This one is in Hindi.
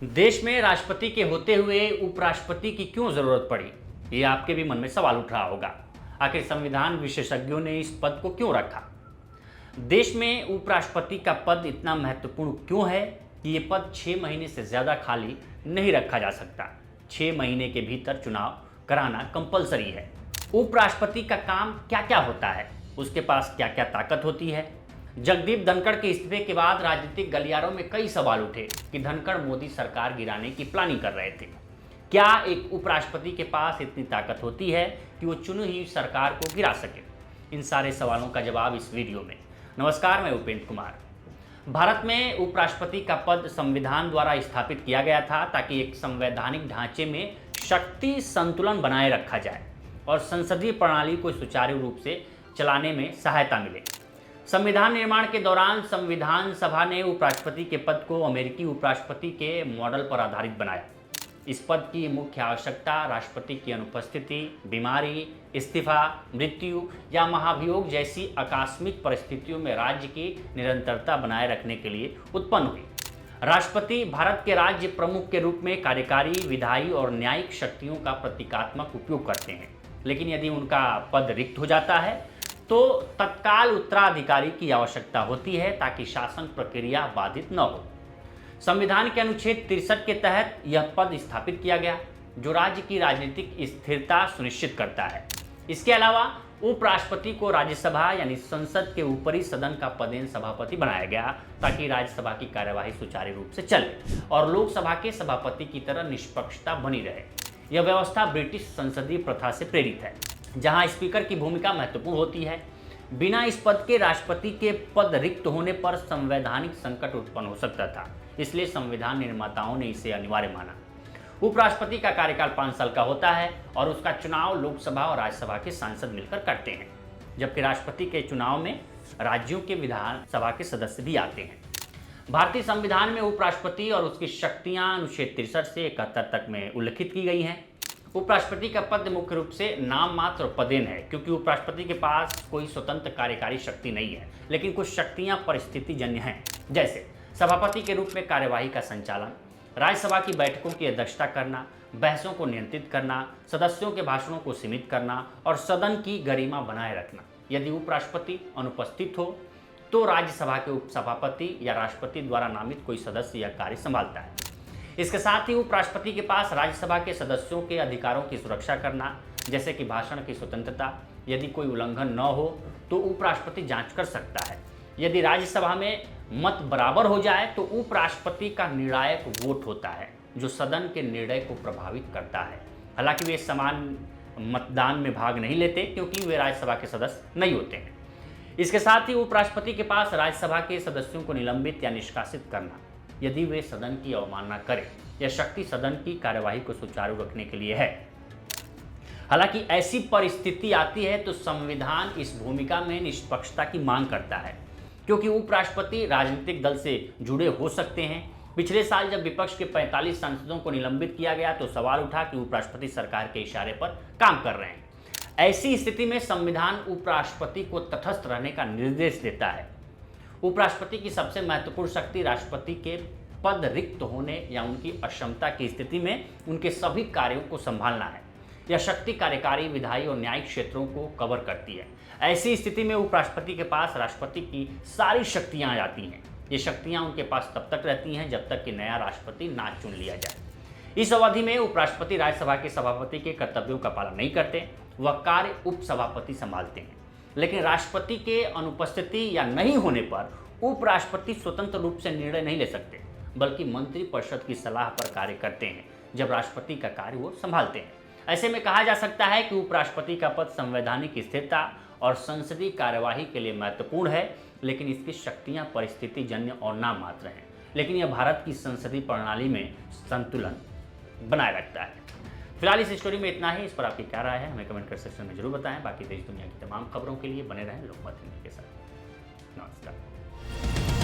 देश में राष्ट्रपति के होते हुए उपराष्ट्रपति की क्यों जरूरत पड़ी, ये आपके भी मन में सवाल उठ रहा होगा। आखिर संविधान विशेषज्ञों ने इस पद को क्यों रखा? देश में उपराष्ट्रपति का पद इतना महत्वपूर्ण क्यों है कि ये पद 6 महीने से ज्यादा खाली नहीं रखा जा सकता। 6 महीने के भीतर चुनाव कराना कंपलसरी है। उपराष्ट्रपति का काम क्या क्या होता है, उसके पास क्या क्या ताकत होती है? जगदीप धनखड़ के इस्तीफे के बाद राजनीतिक गलियारों में कई सवाल उठे कि धनखड़ मोदी सरकार गिराने की प्लानिंग कर रहे थे। क्या एक उपराष्ट्रपति के पास इतनी ताकत होती है कि वो चुनी हुई सरकार को गिरा सके? इन सारे सवालों का जवाब इस वीडियो में। नमस्कार, मैं उपेंद्र कुमार। भारत में उपराष्ट्रपति का पद संविधान द्वारा स्थापित किया गया था ताकि एक संवैधानिक ढांचे में शक्ति संतुलन बनाए रखा जाए और संसदीय प्रणाली को सुचारू रूप से चलाने में सहायता मिले। संविधान निर्माण के दौरान संविधान सभा ने उपराष्ट्रपति के पद को अमेरिकी उपराष्ट्रपति के मॉडल पर आधारित बनाया। इस पद की मुख्य आवश्यकता राष्ट्रपति की अनुपस्थिति, बीमारी, इस्तीफा, मृत्यु या महाभियोग जैसी आकस्मिक परिस्थितियों में राज्य की निरंतरता बनाए रखने के लिए उत्पन्न हुई। राष्ट्रपति भारत के राज्य प्रमुख के रूप में कार्यकारी, विधायी और न्यायिक शक्तियों का प्रतीकात्मक उपयोग करते हैं, लेकिन यदि उनका पद रिक्त हो जाता है तो तत्काल उत्तराधिकारी की आवश्यकता होती है ताकि शासन प्रक्रिया बाधित न हो। संविधान के अनुच्छेद 63 के तहत यह पद स्थापित किया गया, जो राज्य की राजनीतिक स्थिरता सुनिश्चित करता है। इसके अलावा उपराष्ट्रपति को राज्यसभा यानी संसद के ऊपरी सदन का पदेन सभापति बनाया गया ताकि राज्यसभा की कार्यवाही सुचारू रूप से चले और लोकसभा के सभापति की तरह निष्पक्षता बनी रहे। यह व्यवस्था ब्रिटिश संसदीय प्रथा से प्रेरित है, जहां स्पीकर की भूमिका महत्वपूर्ण होती है। बिना इस पद के राष्ट्रपति के पद रिक्त होने पर संवैधानिक संकट उत्पन्न हो सकता था, इसलिए संविधान निर्माताओं ने इसे अनिवार्य माना। उपराष्ट्रपति का कार्यकाल 5 साल का होता है और उसका चुनाव लोकसभा और राज्यसभा के सांसद मिलकर करते हैं, जबकि राष्ट्रपति के चुनाव में राज्यों के विधानसभा के सदस्य भी आते हैं। भारतीय संविधान में उपराष्ट्रपति और उसकी शक्तियां अनुच्छेद 63 से 71 तक में उल्लिखित की गई हैं। उपराष्ट्रपति का पद मुख्य रूप से नाम मात्र और पदेन है, क्योंकि उपराष्ट्रपति के पास कोई स्वतंत्र कार्यकारी शक्ति नहीं है, लेकिन कुछ शक्तियां परिस्थितिजन्य हैं, जैसे सभापति के रूप में कार्यवाही का संचालन, राज्यसभा की बैठकों की अध्यक्षता करना, बहसों को नियंत्रित करना, सदस्यों के भाषणों को सीमित करना और सदन की गरिमा बनाए रखना। यदि उपराष्ट्रपति अनुपस्थित हो तो राज्यसभा के उपसभापति या राष्ट्रपति द्वारा नामित कोई सदस्य यह कार्य संभालता है। इसके साथ ही उपराष्ट्रपति के पास राज्यसभा के सदस्यों के अधिकारों की सुरक्षा करना, जैसे कि भाषण की स्वतंत्रता, यदि कोई उल्लंघन न हो तो उपराष्ट्रपति जांच कर सकता है। यदि राज्यसभा में मत बराबर हो जाए तो उपराष्ट्रपति का निर्णायक वोट होता है, जो सदन के निर्णय को प्रभावित करता है। हालांकि वे समान मतदान में भाग नहीं लेते, क्योंकि वे राज्यसभा के सदस्य नहीं होते हैं। इसके साथ ही उपराष्ट्रपति के पास राज्यसभा के सदस्यों को निलंबित या निष्कासित करना, यदि वे सदन की अवमानना करें, यह शक्ति सदन की कार्यवाही को सुचारू रखने के लिए है। हालांकि ऐसी परिस्थिति आती है तो संविधान इस भूमिका में निष्पक्षता की मांग करता है, क्योंकि उपराष्ट्रपति राजनीतिक दल से जुड़े हो सकते हैं। पिछले साल जब विपक्ष के 45 सांसदों को निलंबित किया गया तो सवाल उठा कि उपराष्ट्रपति सरकार के इशारे पर काम कर रहे हैं। ऐसी स्थिति में संविधान उपराष्ट्रपति को तटस्थ रहने का निर्देश देता है। उपराष्ट्रपति की सबसे महत्वपूर्ण शक्ति राष्ट्रपति के पद रिक्त होने या उनकी अक्षमता की स्थिति में उनके सभी कार्यों को संभालना है। यह शक्ति कार्यकारी, विधायी और न्यायिक क्षेत्रों को कवर करती है। ऐसी स्थिति में उपराष्ट्रपति के पास राष्ट्रपति की सारी शक्तियां आ जाती हैं। ये शक्तियां उनके पास तब तक रहती हैं जब तक कि नया राष्ट्रपति ना चुन लिया जाए। इस अवधि में उपराष्ट्रपति राज्यसभा के सभापति के कर्तव्यों का पालन नहीं करते, वह कार्य उपसभापति संभालते हैं। लेकिन राष्ट्रपति के अनुपस्थिति या नहीं होने पर उपराष्ट्रपति स्वतंत्र रूप से निर्णय नहीं ले सकते, बल्कि मंत्रिपरिषद की सलाह पर कार्य करते हैं, जब राष्ट्रपति का कार्य वो संभालते हैं। ऐसे में कहा जा सकता है कि उपराष्ट्रपति का पद संवैधानिक स्थिरता और संसदीय कार्यवाही के लिए महत्वपूर्ण है, लेकिन इसकी शक्तियां परिस्थितिजन्य और नाम मात्र हैं। लेकिन यह भारत की संसदीय प्रणाली में संतुलन बनाए रखता है। फिलहाल इस स्टोरी में इतना ही। इस पर आपकी क्या राय है, हमें कमेंट कर सेक्शन में जरूर बताएं। बाकी देश दुनिया की तमाम खबरों के लिए बने रहें लोकमत न्यूज़ के साथ। नमस्कार।